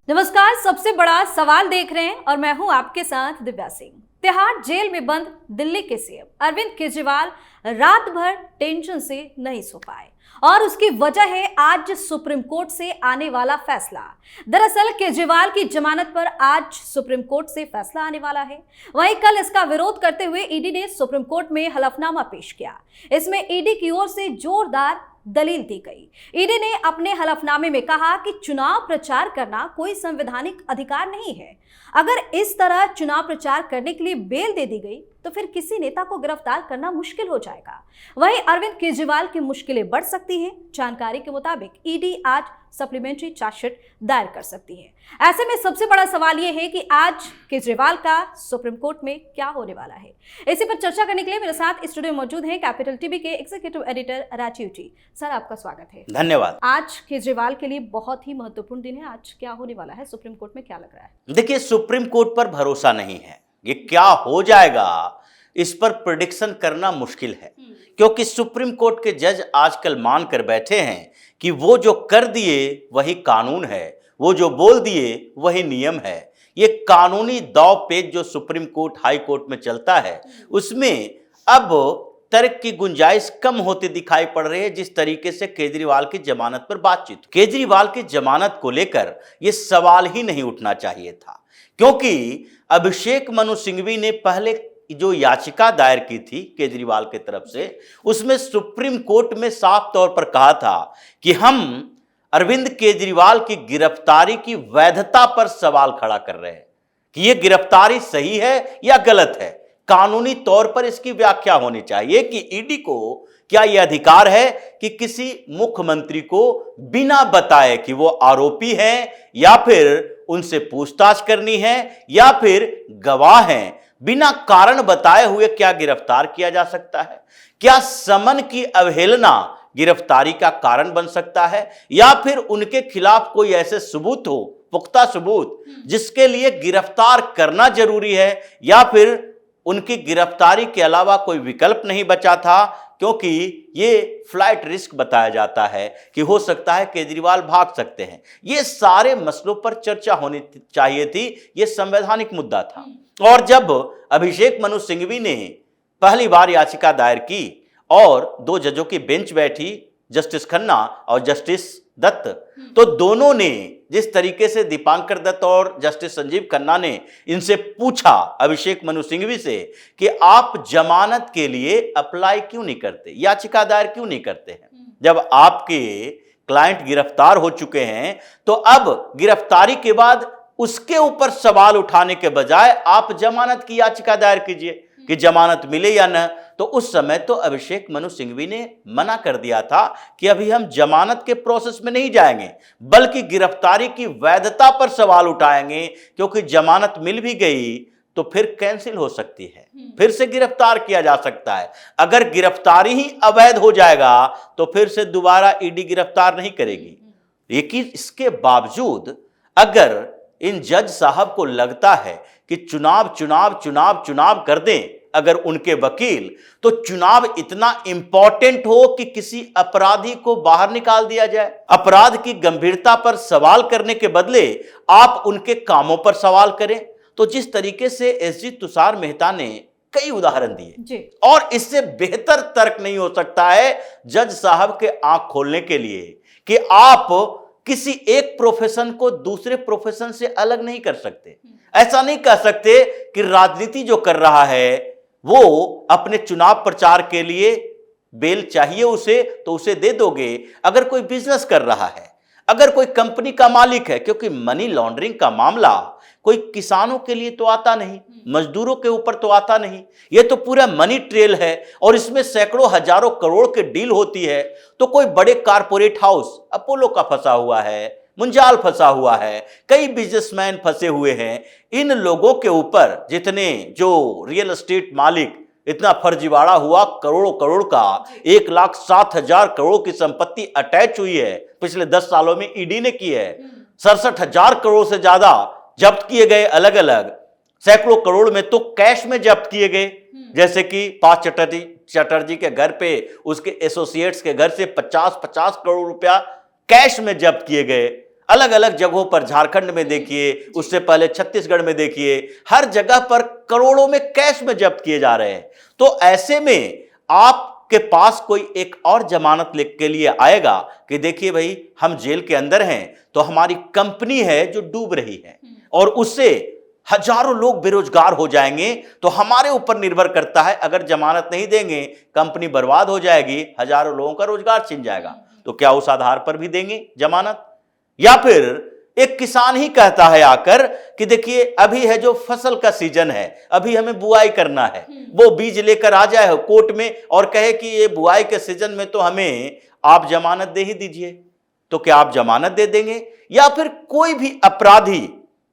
नमस्कार, सबसे बड़ा सवाल देख रहे हैं और मैं हूं आपके साथ दिव्या सिंह। तिहाड़ जेल में बंद दिल्ली के सीएम अरविंद केजरीवाल रात भर टेंशन से नहीं सो पाए और उसकी वजह है आज सुप्रीम कोर्ट से आने वाला फैसला। दरअसल केजरीवाल की जमानत पर आज सुप्रीम कोर्ट से फैसला आने वाला है। वहीं कल इसका विरोध करते हुए ईडी ने सुप्रीम कोर्ट में हलफनामा पेश किया। इसमें ईडी की ओर से जोरदार दलील दी गई। ईडी ने अपने हलफनामे में कहा कि चुनाव प्रचार करना कोई संवैधानिक अधिकार नहीं है। अगर इस तरह चुनाव प्रचार करने के लिए बेल दे दी गई तो फिर किसी नेता को गिरफ्तार करना मुश्किल हो जाएगा। वहीं अरविंद केजरीवाल की मुश्किलें बढ़ सकती हैं। जानकारी के मुताबिक ईडी आज सप्लीमेंट्री चार्जशीट दायर कर सकती है। ऐसे में सबसे बड़ा सवाल यह है कि आज केजरीवाल का सुप्रीम कोर्ट में क्या होने वाला है। इसी पर चर्चा करने के लिए मेरे साथ स्टूडियो में मौजूद हैं कैपिटल टीवी के एग्जीक्यूटिव एडिटर राजीव जी। सर, आपका स्वागत है। धन्यवाद। आज केजरीवाल के लिए बहुत ही महत्वपूर्ण दिन है। आज क्या होने वाला है सुप्रीम कोर्ट में, क्या लग रहा है? देखिए, सुप्रीम कोर्ट पर भरोसा नहीं है। ये क्या हो जाएगा इस पर प्रेडिक्शन करना मुश्किल है, क्योंकि सुप्रीम कोर्ट के जज आजकल मान कर बैठे हैं कि वो जो कर दिए वही कानून है, वो जो बोल दिए वही नियम है। ये कानूनी दांव पेच जो सुप्रीम कोर्ट हाई कोर्ट में चलता है उसमें अब तर्क की गुंजाइश कम होती दिखाई पड़ रही है। जिस तरीके से केजरीवाल की जमानत पर बातचीत, केजरीवाल की जमानत को लेकर यह सवाल ही नहीं उठना चाहिए था, क्योंकि अभिषेक मनु सिंघवी ने पहले जो याचिका दायर की थी केजरीवाल की तरफ से, उसमें सुप्रीम कोर्ट में साफ तौर पर कहा था कि हम अरविंद केजरीवाल की गिरफ्तारी की वैधता पर सवाल खड़ा कर रहे हैं कि यह गिरफ्तारी सही है या गलत है। कानूनी तौर पर इसकी व्याख्या होनी चाहिए कि ईडी को क्या यह अधिकार है कि किसी मुख्यमंत्री को बिना बताए कि वो आरोपी हैं या फिर उनसे पूछताछ करनी है या फिर गवाह हैं, बिना कारण बताए हुए क्या गिरफ्तार किया जा सकता है? क्या समन की अवहेलना गिरफ्तारी का कारण बन सकता है या फिर उनके खिलाफ कोई ऐसे सबूत हो, पुख्ता सबूत, जिसके लिए गिरफ्तार करना जरूरी है, या फिर उनकी गिरफ्तारी के अलावा कोई विकल्प नहीं बचा था, क्योंकि ये फ्लाइट रिस्क बताया जाता है कि हो सकता है केजरीवाल भाग सकते हैं। ये सारे मसलों पर चर्चा होनी चाहिए थी। ये संवैधानिक मुद्दा था। और जब अभिषेक मनु सिंघवी ने पहली बार याचिका दायर की और दो जजों की बेंच बैठी, जस्टिस खन्ना और जस्टिस दत्त, तो दोनों ने जिस तरीके से दीपांकर दत्त और जस्टिस संजीव खन्ना ने इनसे पूछा अभिषेक मनु सिंघवी से कि आप जमानत के लिए अप्लाई क्यों नहीं करते, याचिका दायर क्यों नहीं करते हैं, जब आपके क्लाइंट गिरफ्तार हो चुके हैं, तो अब गिरफ्तारी के बाद उसके ऊपर सवाल उठाने के बजाय आप जमानत की याचिका दायर कीजिए कि जमानत मिले या न। तो उस समय तो अभिषेक मनु सिंघवी ने मना कर दिया था कि अभी हम जमानत के प्रोसेस में नहीं जाएंगे, बल्कि गिरफ्तारी की वैधता पर सवाल उठाएंगे, क्योंकि जमानत मिल भी गई तो फिर कैंसिल हो सकती है, फिर से गिरफ्तार किया जा सकता है। अगर गिरफ्तारी ही अवैध हो जाएगा तो फिर से दोबारा ईडी गिरफ्तार नहीं करेगी। लेकिन इसके बावजूद अगर इन जज साहब को लगता है कि चुनाव चुनाव चुनाव चुनाव कर दें अगर उनके वकील, तो चुनाव इतना इंपॉर्टेंट हो कि किसी अपराधी को बाहर निकाल दिया जाए, अपराध की गंभीरता पर सवाल करने के बदले आप उनके कामों पर सवाल करें। तो जिस तरीके से एसजी तुषार मेहता ने कई उदाहरण दिए, और इससे बेहतर तर्क नहीं हो सकता है जज साहब के आंख खोलने के लिए कि आप किसी एक प्रोफेशन को दूसरे प्रोफेशन से अलग नहीं कर सकते। ऐसा नहीं कह सकते कि राजनीति जो कर रहा है वो अपने चुनाव प्रचार के लिए बेल चाहिए उसे तो उसे दे दोगे। अगर कोई बिजनेस कर रहा है, अगर कोई कंपनी का मालिक है, क्योंकि मनी लॉन्ड्रिंग का मामला कोई किसानों के लिए तो आता नहीं, मजदूरों के ऊपर तो आता नहीं, ये तो पूरा मनी ट्रेल है और इसमें सैकड़ों हजारों करोड़ की डील होती है। तो कोई बड़े कारपोरेट हाउस, अपोलो का फंसा हुआ है, मुंजाल फंसा हुआ है, कई बिजनेसमैन फंसे हुए हैं। इन लोगों के ऊपर जितने जो रियल एस्टेट मालिक, इतना फर्जीवाड़ा हुआ, करोड़ों करोड़ का 1,07,000 करोड़ की संपत्ति अटैच हुई है पिछले 10 सालों में ईडी ने की है। 67,000 करोड़ से ज्यादा जब्त किए गए, अलग अलग सैकड़ों करोड़ में तो कैश में जब्त किए गए, जैसे कि पार्थ चटर्जी के घर पे उसके एसोसिएट्स के घर से 50-50 करोड़ रुपया कैश में जब्त किए गए। अलग अलग जगहों पर, झारखंड में देखिए, उससे पहले छत्तीसगढ़ में देखिए, हर जगह पर करोड़ों में कैश में जब्त किए जा रहे हैं। तो ऐसे में आपके पास कोई एक और जमानत के लिए आएगा कि देखिए भाई, हम जेल के अंदर हैं तो हमारी कंपनी है जो डूब रही है और उससे हजारों लोग बेरोजगार हो जाएंगे, तो हमारे ऊपर निर्भर करता है, अगर जमानत नहीं देंगे कंपनी बर्बाद हो जाएगी, हजारों लोगों का रोजगार छिन जाएगा। तो क्या उस आधार पर भी देंगे जमानत? या फिर एक किसान ही कहता है आकर कि देखिए अभी है जो फसल का सीजन है, अभी हमें बुआई करना है, वो बीज लेकर आ जाए कोर्ट में और कहे कि ये बुआई के सीजन में तो हमें आप जमानत दे ही दीजिए, तो क्या आप जमानत दे देंगे? या फिर कोई भी अपराधी,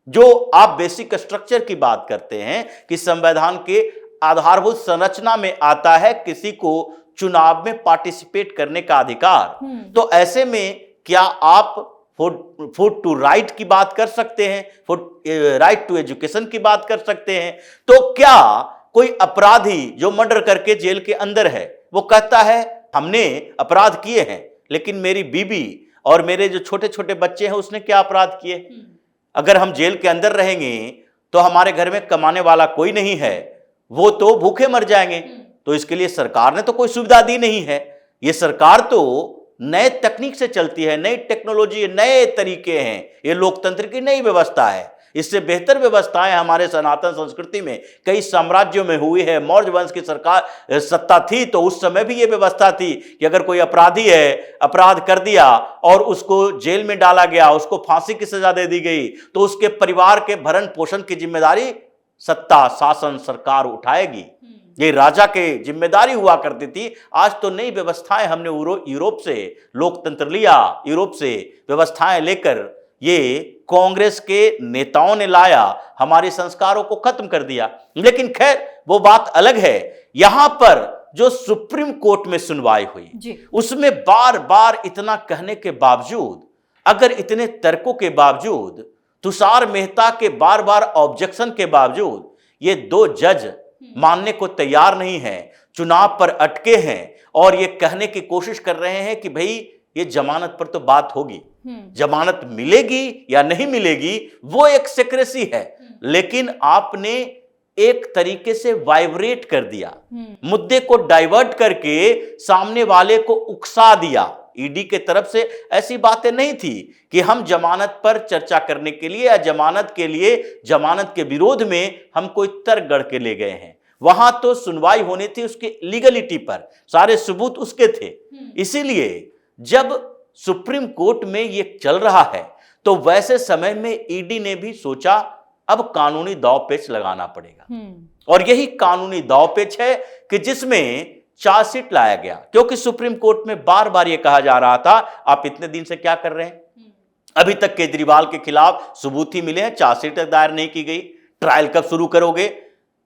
जो आप बेसिक स्ट्रक्चर की बात करते हैं कि संविधान के आधारभूत संरचना में आता है किसी को चुनाव में पार्टिसिपेट करने का अधिकार, तो ऐसे में क्या आप फूड टू राइट की बात कर सकते हैं, राइट टू एजुकेशन की बात कर सकते हैं? तो क्या कोई अपराधी जो मर्डर करके जेल के अंदर है, वो कहता है हमने अपराध किए हैं, लेकिन मेरी बीबी और मेरे जो छोटे छोटे बच्चे हैं उसने क्या अपराध किए? अगर हम जेल के अंदर रहेंगे तो हमारे घर में कमाने वाला कोई नहीं है, वो तो भूखे मर जाएंगे। तो इसके लिए सरकार ने तो कोई सुविधा दी नहीं है। ये सरकार तो नए तकनीक से चलती है, नई टेक्नोलॉजी, नए तरीके हैं, ये लोकतंत्र की नई व्यवस्था है। इससे बेहतर व्यवस्थाएं हमारे सनातन संस्कृति में कई साम्राज्यों में हुई है। मौर्य वंश की सरकार सत्ता थी तो उस समय भी ये व्यवस्था थी कि अगर कोई अपराधी है, अपराध कर दिया और उसको जेल में डाला गया, उसको फांसी की सजा दे दी गई, तो उसके परिवार के भरण पोषण की जिम्मेदारी सत्ता, शासन, सरकार उठाएगी। ये राजा के जिम्मेदारी हुआ करती थी। आज तो नई व्यवस्थाएं हमने यूरोप से लोकतंत्र लिया, यूरोप से व्यवस्थाएं लेकर ये कांग्रेस के नेताओं ने लाया, हमारे संस्कारों को खत्म कर दिया। लेकिन खैर वो बात अलग है। यहां पर जो सुप्रीम कोर्ट में सुनवाई हुई उसमें बार बार इतना कहने के बावजूद, अगर इतने तर्कों के बावजूद, तुषार मेहता के बार बार ऑब्जेक्शन के बावजूद ये दो जज मानने को तैयार नहीं है, चुनाव पर अटके हैं और ये कहने की कोशिश कर रहे हैं कि भाई ये जमानत पर तो बात होगी, जमानत मिलेगी या नहीं मिलेगी वो एक सीक्रेसी है, लेकिन आपने एक तरीके से वाइब्रेट कर दिया, मुद्दे को डाइवर्ट करके सामने वाले को उकसा दिया। ईडी के तरफ से ऐसी बातें नहीं थी कि हम जमानत पर चर्चा करने के लिए या जमानत के लिए, जमानत के विरोध में हम कोई तर्क गढ़ के ले गए हैं। वहां तो सुनवाई होनी थी उसकी लीगलिटी पर, सारे सबूत उसके थे। इसीलिए जब सुप्रीम कोर्ट में ये चल रहा है तो वैसे समय में ईडी ने भी सोचा अब कानूनी दांवपेच लगाना पड़ेगा। और यही कानूनी दांवपेच है कि जिसमें चार्जशीट लाया गया, क्योंकि सुप्रीम कोर्ट में बार बार यह कहा जा रहा था आप इतने दिन से क्या कर रहे हैं, अभी तक केजरीवाल के खिलाफ सबूत ही मिले हैं, चार्जशीट तक दायर नहीं की गई, ट्रायल कब शुरू करोगे,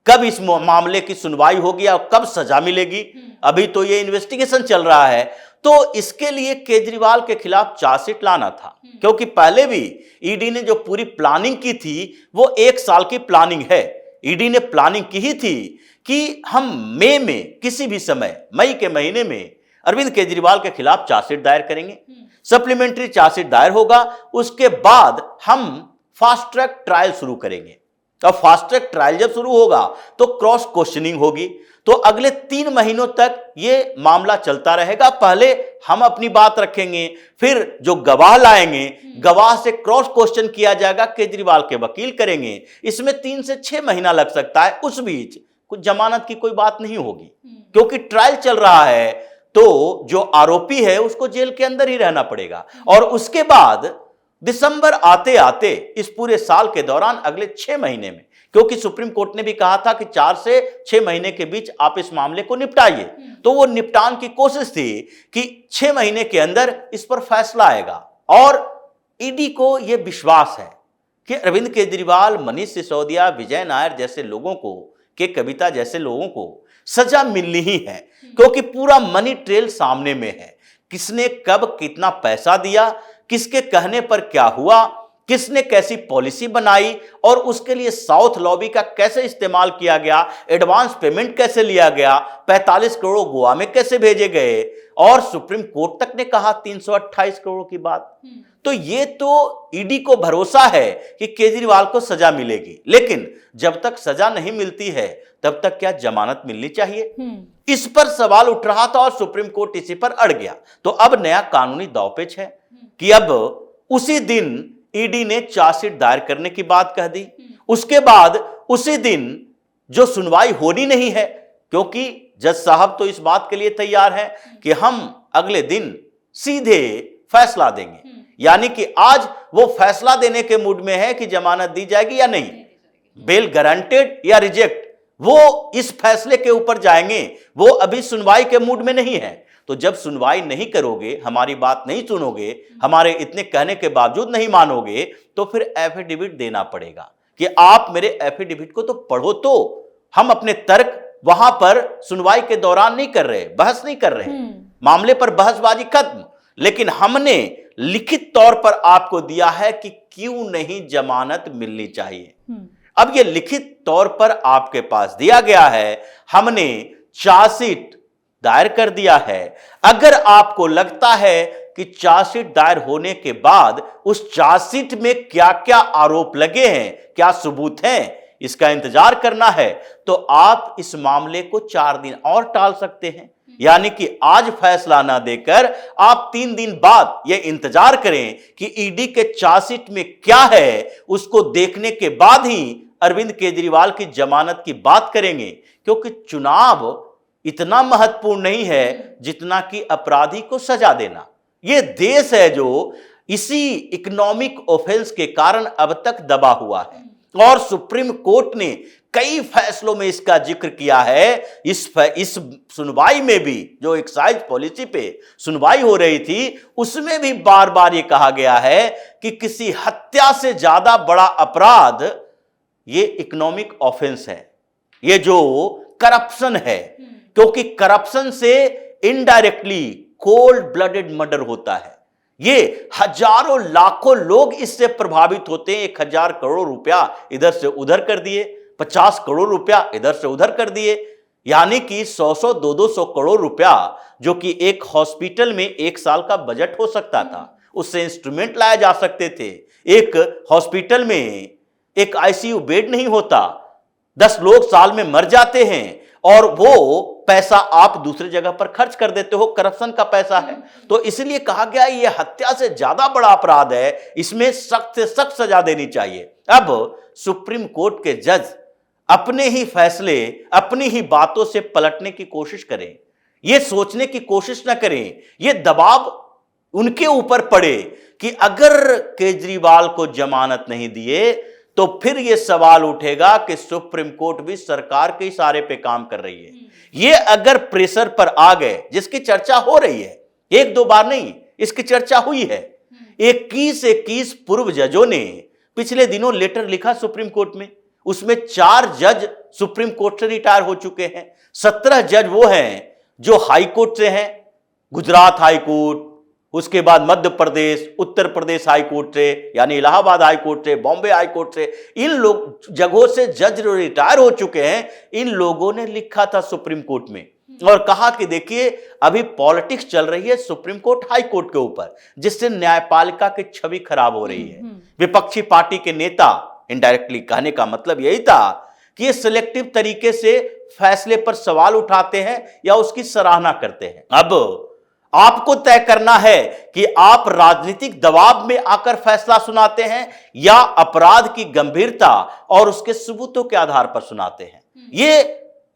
कब इस मामले की सुनवाई होगी और कब सजा मिलेगी? अभी तो ये इन्वेस्टिगेशन चल रहा है। तो इसके लिए केजरीवाल के खिलाफ चार्जशीट लाना था, क्योंकि पहले भी ईडी ने जो पूरी प्लानिंग की थी वो 1 साल की प्लानिंग है। ईडी ने प्लानिंग की ही थी कि हम मई में, किसी भी समय मई के महीने में अरविंद केजरीवाल के खिलाफ चार्जशीट दायर करेंगे, सप्लीमेंट्री चार्जशीट दायर होगा, उसके बाद हम फास्ट ट्रैक ट्रायल शुरू करेंगे। अब फास्ट ट्रैक ट्रायल जब शुरू होगा तो क्रॉस क्वेश्चनिंग होगी, तो अगले 3 महीनों तक ये मामला चलता रहेगा। पहले हम अपनी बात रखेंगे, फिर जो गवाह लाएंगे, गवाह से क्रॉस क्वेश्चन किया जाएगा, केजरीवाल के वकील करेंगे। इसमें 3 से 6 महीना लग सकता है। उस बीच कुछ जमानत की कोई बात नहीं होगी, क्योंकि ट्रायल चल रहा है तो जो आरोपी है उसको जेल के अंदर ही रहना पड़ेगा। और उसके बाद दिसंबर आते आते इस पूरे साल के दौरान अगले 6 महीने में, क्योंकि सुप्रीम कोर्ट ने भी कहा था कि 4 से 6 महीने के बीच आप इस मामले को निपटाइए, तो वो निपटान की कोशिश थी कि 6 महीने के अंदर इस पर फैसला आएगा। और ईडी को यह विश्वास है कि अरविंद केजरीवाल, मनीष सिसोदिया, विजय नायर जैसे लोगों को, के कविता जैसे लोगों को सजा मिलनी ही है, क्योंकि पूरा मनी ट्रेल सामने में है। किसने कब कितना पैसा दिया, किसके कहने पर क्या हुआ, किसने कैसी पॉलिसी बनाई और उसके लिए साउथ लॉबी का कैसे इस्तेमाल किया गया, एडवांस पेमेंट कैसे लिया गया, 45 करोड़ गोवा में कैसे भेजे गए और सुप्रीम कोर्ट तक ने कहा 328 करोड़ की बात। तो ये तो ईडी को भरोसा है कि केजरीवाल को सजा मिलेगी, लेकिन जब तक सजा नहीं मिलती है तब तक क्या जमानत मिलनी चाहिए, इस पर सवाल उठ रहा था और सुप्रीम कोर्ट इसी पर अड़ गया। तो अब नया कानूनी दांवपेच है कि अब उसी दिन ईडी ने चार्जशीट दायर करने की बात कह दी, उसके बाद उसी दिन जो सुनवाई होनी नहीं है, क्योंकि जज साहब तो इस बात के लिए तैयार हैं कि हम अगले दिन सीधे फैसला देंगे, यानी कि आज वो फैसला देने के मूड में है कि जमानत दी जाएगी या नहीं, बेल गारंटेड या रिजेक्ट, वो इस फैसले के ऊपर जाएंगे। वो अभी सुनवाई के मूड में नहीं है। तो जब सुनवाई नहीं करोगे, हमारी बात नहीं सुनोगे, हमारे इतने कहने के बावजूद नहीं मानोगे, तो फिर एफिडेविट देना पड़ेगा कि आप मेरे एफिडेविट को तो पढ़ो। तो हम अपने तर्क वहां पर सुनवाई के दौरान नहीं कर रहे, बहस नहीं कर रहे, मामले पर बहसबाजी खत्म, लेकिन हमने लिखित तौर पर आपको दिया है कि क्यों नहीं जमानत मिलनी चाहिए। अब ये लिखित तौर पर आपके पास दिया गया है, हमने चार्जशीट दायर कर दिया है। अगर आपको लगता है कि चार्जशीट दायर होने के बाद उस चार्जशीट में क्या क्या आरोप लगे हैं, क्या सबूत हैं, इसका इंतजार करना है, तो आप इस मामले को 4 दिन और टाल सकते हैं, यानी कि आज फैसला ना देकर आप 3 दिन बाद यह इंतजार करें कि ईडी के चार्जशीट में क्या है, उसको देखने के बाद ही अरविंद केजरीवाल की जमानत की बात करेंगे। क्योंकि चुनाव इतना महत्वपूर्ण नहीं है जितना कि अपराधी को सजा देना। यह देश है जो इसी इकोनॉमिक ऑफेंस के कारण अब तक दबा हुआ है, और सुप्रीम कोर्ट ने कई फैसलों में इसका जिक्र किया है। इस सुनवाई में भी जो एक्साइज पॉलिसी पे सुनवाई हो रही थी, उसमें भी बार बार ये कहा गया है कि किसी हत्या से ज्यादा बड़ा अपराध ये इकोनॉमिक ऑफेंस है, ये जो करप्शन है, क्योंकि करप्शन से इनडायरेक्टली कोल्ड ब्लडेड मर्डर होता है। ये हजारों लाखों लोग इससे प्रभावित होते हैं। 1000 करोड़ रुपया इधर से उधर कर दिए, 50 करोड़ रुपया इधर से उधर कर दिए, यानी कि 100 200 करोड़ रुपया जो कि एक हॉस्पिटल में 1 साल का बजट हो सकता था, उससे इंस्ट्रूमेंट लाए जा सकते थे। एक हॉस्पिटल में एक आईसीयू बेड नहीं होता, 10 लोग साल में मर जाते हैं, और वो पैसा आप दूसरी जगह पर खर्च कर देते हो, करप्शन का पैसा है। तो इसलिए कहा गया ये हत्या से ज्यादा बड़ा अपराध है, इसमें सख्त से सख्त सजा देनी चाहिए। अब सुप्रीम कोर्ट के जज अपने ही फैसले, अपनी ही बातों से पलटने की कोशिश करें, ये सोचने की कोशिश ना करें, ये दबाव उनके ऊपर पड़े कि अगर केजरीवाल को जमानत नहीं दिए तो फिर यह सवाल उठेगा कि सुप्रीम कोर्ट भी सरकार के इशारे पे काम कर रही है। ये अगर प्रेशर पर आ गए, जिसकी चर्चा हो रही है, 1-2 बार नहीं, इसकी चर्चा हुई है। 21 पूर्व जजों ने पिछले दिनों लेटर लिखा सुप्रीम कोर्ट में, उसमें 4 जज सुप्रीम कोर्ट से रिटायर हो चुके हैं, 17 जज वो हैं जो हाई कोर्ट से हैं, गुजरात हाई कोर्ट, उसके बाद मध्य प्रदेश, उत्तर प्रदेश हाई कोर्ट से, यानी इलाहाबाद हाई कोर्ट से, बॉम्बे हाई कोर्ट से, इन लोग जगहों से जज रिटायर हो चुके हैं। इन लोगों ने लिखा था सुप्रीम कोर्ट में और कहा कि देखिए अभी पॉलिटिक्स चल रही है सुप्रीम कोर्ट हाई कोर्ट के ऊपर, जिससे न्यायपालिका की छवि खराब हो रही है। विपक्षी पार्टी के नेता, इनडायरेक्टली कहने का मतलब यही था कि ये सिलेक्टिव तरीके से फैसले पर सवाल उठाते हैं या उसकी सराहना करते हैं। अब आपको तय करना है कि आप राजनीतिक दबाव में आकर फैसला सुनाते हैं या अपराध की गंभीरता और उसके सबूतों के आधार पर सुनाते हैं।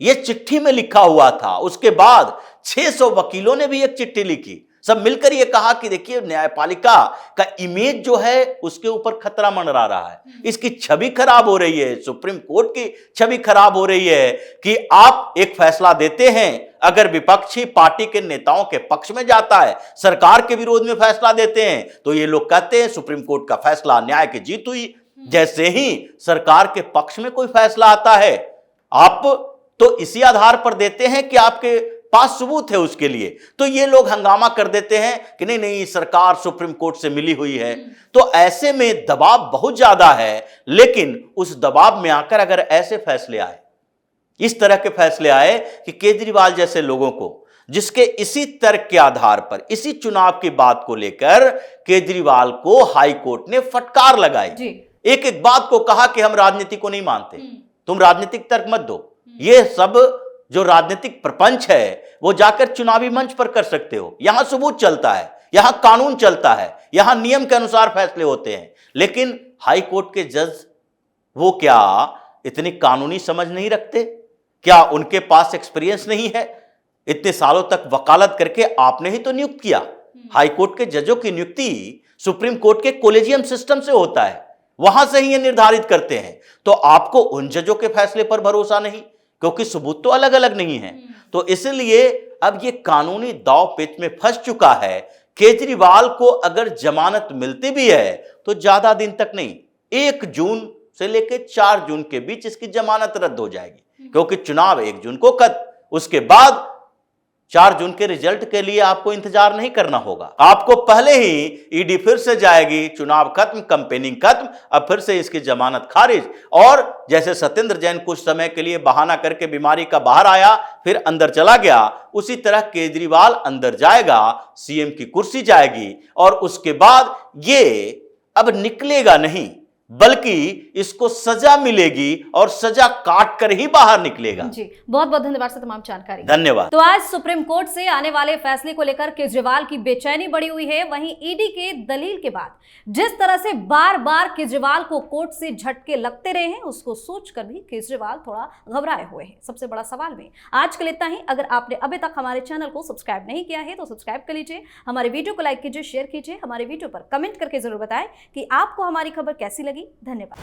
ये चिट्ठी में लिखा हुआ था। उसके बाद 600 वकीलों ने भी एक चिट्ठी लिखी, सब मिलकर ये कहा कि देखिए न्यायपालिका का इमेज जो है उसके ऊपर खतरा मंडरा रहा है, इसकी छवि खराब हो रही है, सुप्रीम कोर्ट की छवि खराब हो रही है कि आप एक फैसला देते हैं, अगर विपक्षी पार्टी के नेताओं के पक्ष में जाता है, सरकार के विरोध में फैसला देते हैं, तो ये लोग कहते हैं सुप्रीम कोर्ट का फैसला न्याय की जीत हुई। जैसे ही सरकार के पक्ष में कोई फैसला आता है, आप तो इसी आधार पर देते हैं कि आपके पास सबूत है उसके लिए, तो ये लोग हंगामा कर देते हैं कि नहीं नहीं सरकार सुप्रीम कोर्ट से मिली हुई है। तो ऐसे में दबाव बहुत ज्यादा है, लेकिन उस दबाव में आकर अगर ऐसे फैसले आए, इस तरह के फैसले आए कि केजरीवाल जैसे लोगों को, जिसके इसी तर्क के आधार पर इसी चुनाव की बात को लेकर केजरीवाल को हाई कोर्ट ने फटकार लगाई, एक एक बात को कहा कि हम राजनीति को नहीं मानते, तुम राजनीतिक तर्क मत दो, ये सब जो राजनीतिक प्रपंच है वो जाकर चुनावी मंच पर कर सकते हो, यहां सबूत चलता है, यहां कानून चलता है, यहां नियम के अनुसार फैसले होते हैं। लेकिन हाई कोर्ट के जज वो क्या इतनी कानूनी समझ नहीं रखते? क्या उनके पास एक्सपीरियंस नहीं है? इतने सालों तक वकालत करके आपने ही तो नियुक्त किया। हाई कोर्ट के जजों की नियुक्ति सुप्रीम कोर्ट के कोलेजियम सिस्टम से होता है, वहां से ही ये निर्धारित करते हैं। तो आपको उन जजों के फैसले पर भरोसा नहीं, क्योंकि सबूत तो अलग अलग नहीं है। तो इसलिए अब ये कानूनी दांव पेच में फंस चुका है। केजरीवाल को अगर जमानत मिलती भी है तो ज्यादा दिन तक नहीं, 1 जून से लेकर 4 जून के बीच इसकी जमानत रद्द हो जाएगी, क्योंकि चुनाव 1 जून को खत्म, उसके बाद 4 जून के रिजल्ट के लिए आपको इंतजार नहीं करना होगा। आपको पहले ही ईडी फिर से जाएगी, चुनाव खत्म, कैंपेनिंग खत्म, अब फिर से इसकी जमानत खारिज। और जैसे सत्येंद्र जैन कुछ समय के लिए बहाना करके बीमारी का बाहर आया फिर अंदर चला गया, उसी तरह केजरीवाल अंदर जाएगा, सीएम की कुर्सी जाएगी, और उसके बाद ये अब निकलेगा नहीं, बल्कि इसको सजा मिलेगी और सजा काट कर ही बाहर निकलेगा। जी बहुत बहुत धन्यवाद सर तमाम जानकारी। धन्यवाद। तो आज सुप्रीम कोर्ट से आने वाले फैसले को लेकर केजरीवाल की बेचैनी बढ़ी हुई है। वहीं ईडी के दलील के बाद जिस तरह से बार बार केजरीवाल को कोर्ट से झटके लगते रहे हैं, उसको सोचकर भी केजरीवाल थोड़ा घबराए हुए हैं। सबसे बड़ा सवाल में आज के लिए इतना ही। अगर आपने अभी तक हमारे चैनल को सब्सक्राइब नहीं किया है तो सब्सक्राइब कर लीजिए, हमारे वीडियो को लाइक कीजिए, शेयर कीजिए, हमारे वीडियो पर कमेंट करके जरूर बताएं कि आपको हमारी खबर कैसी लगी। धन्यवाद।